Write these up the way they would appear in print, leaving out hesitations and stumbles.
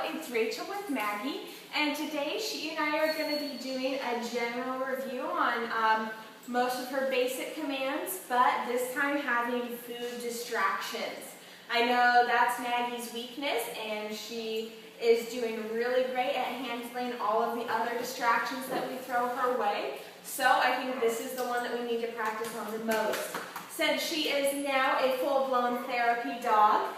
it's Rachel with Maggie, and today she and I are going to be doing a general review on most of her basic commands, but this time having food distractions. I know that's Maggie's weakness, and she is doing really great at handling all of the other distractions that we throw her way, so I think this is the one that we need to practice on the most. Since she is now a full-blown therapy dog,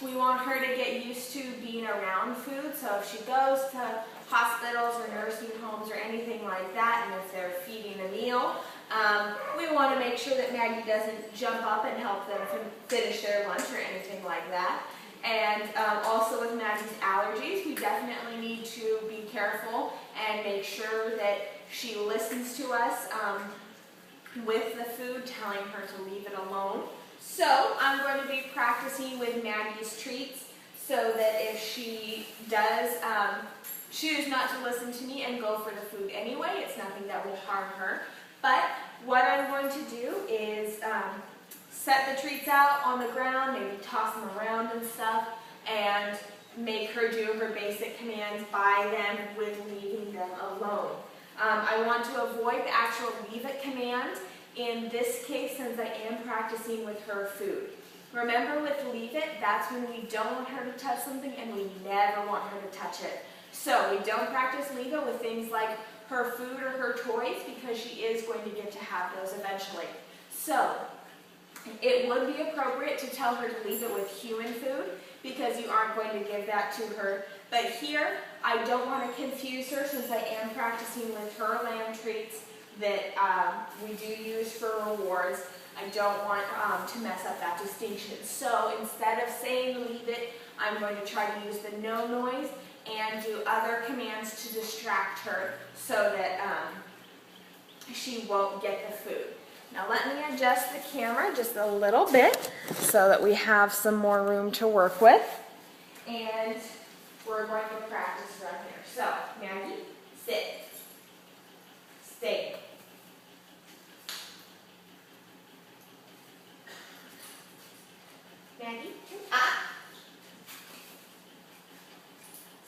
we want her to get used to being around food, so if she goes to hospitals or nursing homes or anything like that, and if they're feeding a meal, we want to make sure that Maggie doesn't jump up and help them finish their lunch or anything like that. And also with Maggie's allergies, we definitely need to be careful and make sure that she listens to us with the food, telling her to leave it alone. So I'm going to be practicing with Maggie's treats so that if she does choose not to listen to me and go for the food anyway, it's nothing that will harm her. But what I'm going to do is set the treats out on the ground, maybe toss them around and stuff, and make her do her basic commands by them with leaving them alone. I want to avoid the actual leave it command in this case since I am practicing with her food. Remember with leave it, that's when we don't want her to touch something and we never want her to touch it. So we don't practice leave it with things like her food or her toys because she is going to get to have those eventually. So it would be appropriate to tell her to leave it with human food because you aren't going to give that to her. But here, I don't want to confuse her since I am practicing with her lamb treats that we do use for rewards. I don't want to mess up that distinction. So instead of saying leave it, I'm going to try to use the no noise and do other commands to distract her so that she won't get the food. Now let me adjust the camera just a little bit so that we have some more room to work with. And we're going to practice right here. So, Maggie, sit. Stay. Maggie, up.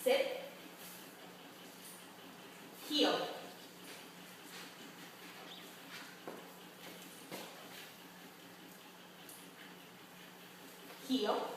Sit. Heel. Heel.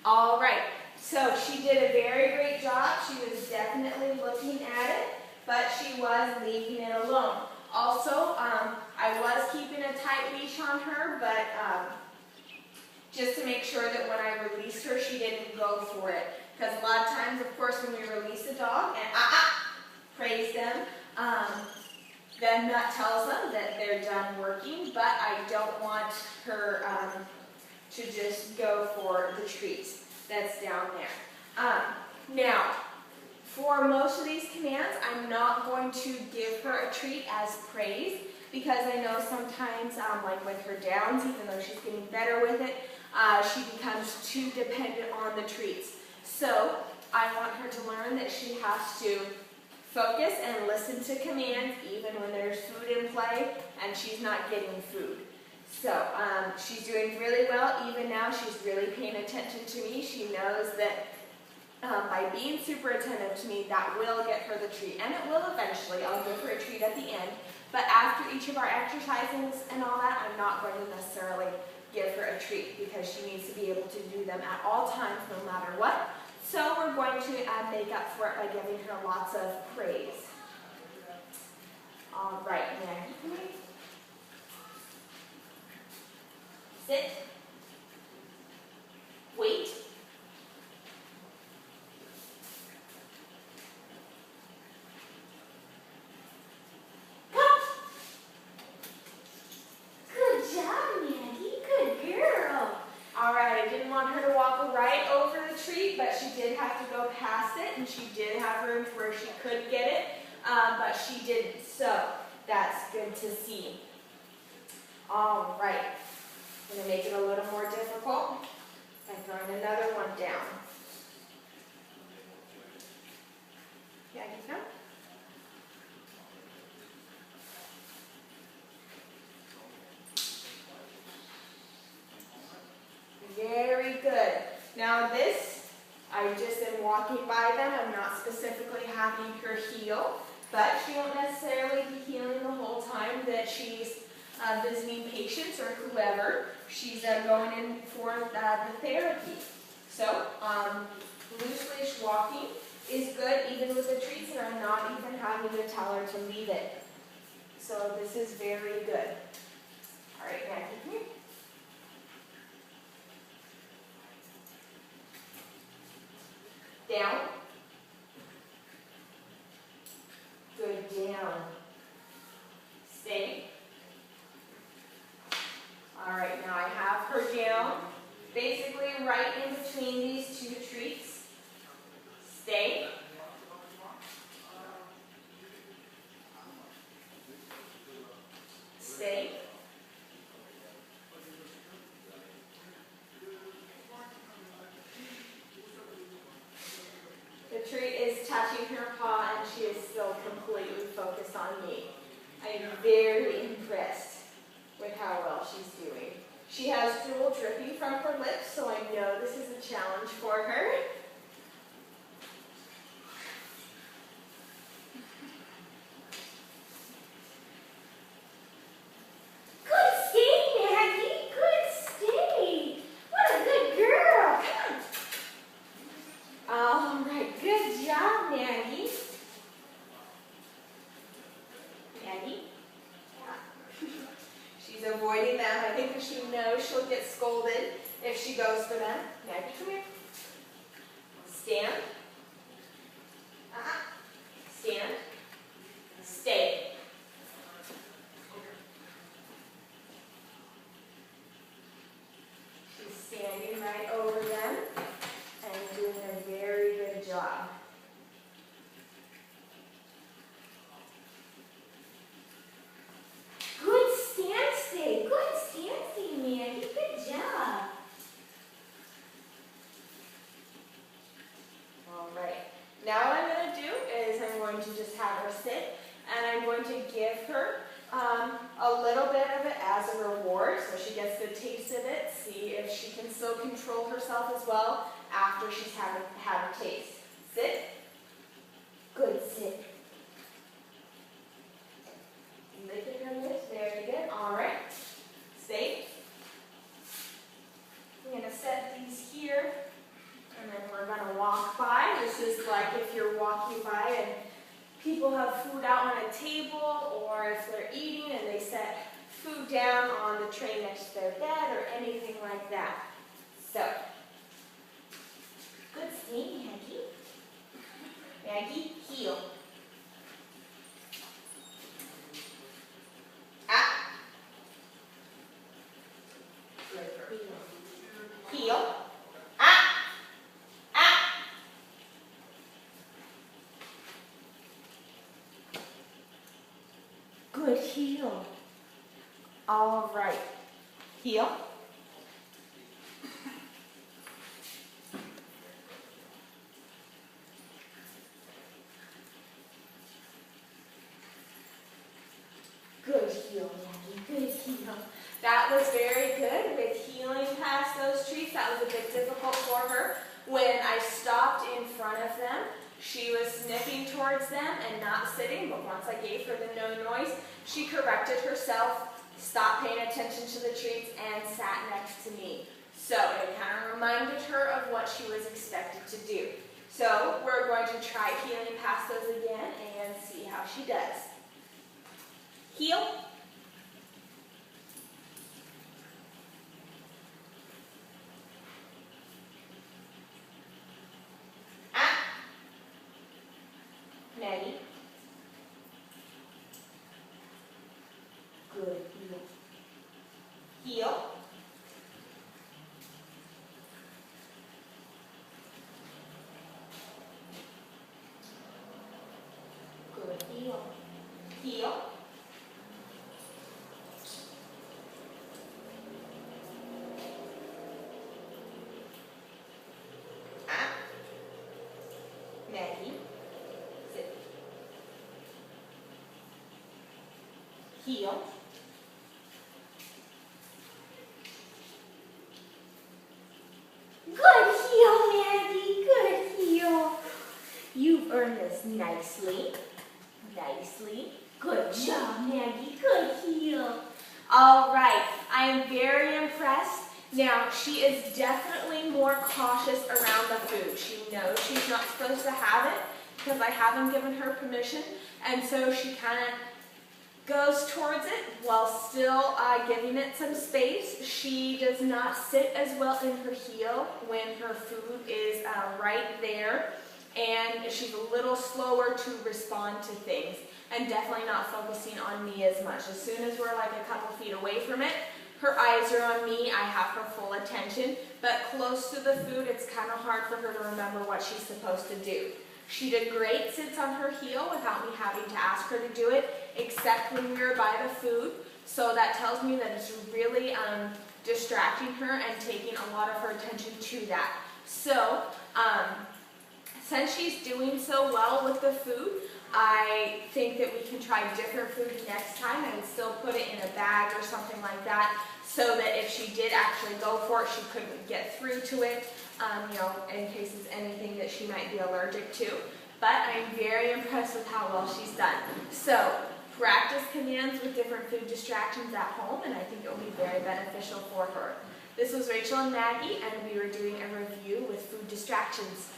All right, so she did a very great job. She was definitely looking at it, but she was leaving it alone. Also, I was keeping a tight leash on her, but just to make sure that when I released her, she didn't go for it. Because a lot of times, of course, when we release a dog and praise them, then that tells them that they're done working, but I don't want her to just go for the treats that's down there. Now, for most of these commands, I'm not going to give her a treat as praise because I know sometimes, like with her downs, even though she's getting better with it, she becomes too dependent on the treats. So I want her to learn that she has to focus and listen to commands even when there's food in play and she's not getting food. So she's doing really well. Even now she's really paying attention to me. She knows that by being super attentive to me, that will get her the treat. And it will eventually. I'll give her a treat at the end. But after each of our exercises and all that, I'm not going to necessarily give her a treat because she needs to be able to do them at all times no matter what. So we're going to make up for it by giving her lots of praise. All right, Maggie. Sit. Wait. Go. Good job, Maggie. Good girl. All right, I didn't want her to walk right over the treat, but she did have to go past it, and she did have room where she could get it, but she didn't. So that's good to see. All right. I'm going to make it a little more difficult by throwing another one down. Now this, I just am walking by them. I'm not specifically having her heel, but she won't necessarily be healing the whole time that she's visiting patients or whoever. She's going in for the therapy. So loose leash walking is good even with the treats, and I'm not even having to tell her to leave it. So this is very good. All right, Maggie, come here. Down. Good, down. Stay. All right, now I have her down, basically right in between these two treats. Stay. Stay. The treat is touching her paw and she is still completely focused on me. I am very impressed with how well she's doing. She has drool dripping from her lips, so I know this is a challenge for her. Good stay, Maggie. Good stay. What a good girl. Come on. All right, good job, Maggie. Maggie? She's avoiding them. I think she knows she'll get scolded if she goes for them. Maggie, come here. Stand. Stand. Stay. She's standing right over them and doing a very good job. Good stand stay. Good stand stay, Maggie. Good job. All right. Now what I'm going to do is I'm going to just have her sit, and I'm going to give her a little bit of it as a reward, so she gets the taste of it, see if she can still control herself as well after she's had her taste. Sit. Good, sit. Licking her lips, very good. All right. Stay. I'm going to set these here, and then we're going to walk by. This is like if you're walking by and people have food out on a table, or if they're eating and they set food down on the tray next to their bed or anything like that. So, good stay, Maggie. Maggie, heel. Heel. Good heel. All right. Heel. Good heel, Maggie. Good heel. That was very good with healing past those treats. That was a bit difficult for her. When I stopped in front of them, she was sniffing towards them and not sitting, but once I gave her the no noise, she corrected herself, stopped paying attention to the treats, and sat next to me. So it kind of reminded her of what she was expected to do. So we're going to try healing past those again and see how she does. Heel. Maggie. Good. Heel. Heel. Good. Heel. Heel. Maggie. Sit. Heel. Good heel. this nicely. Nicely. Good job, Maggie. Good heel. All right. I am very impressed. Now, she is definitely more cautious around the food. She knows she's not supposed to have it because I haven't given her permission. And so she kind of goes towards it while still giving it some space. She does not sit as well in her heel when her food is right there. And she's a little slower to respond to things and definitely not focusing on me as much. As soon as we're like a couple feet away from it, her eyes are on me. I have her full attention, but close to the food, it's kind of hard for her to remember what she's supposed to do. She did great, sits on her heel without me having to ask her to do it, except when we were by the food. So that tells me that it's really distracting her and taking a lot of her attention to that. So, since she's doing so well with the food, I think that we can try different food next time. I would still put it in a bag or something like that so that if she did actually go for it, she couldn't get through to it, in case it's anything that she might be allergic to. But I'm very impressed with how well she's done. So practice commands with different food distractions at home, and I think it will be very beneficial for her. This was Rachel and Maggie, and we were doing a review with food distractions.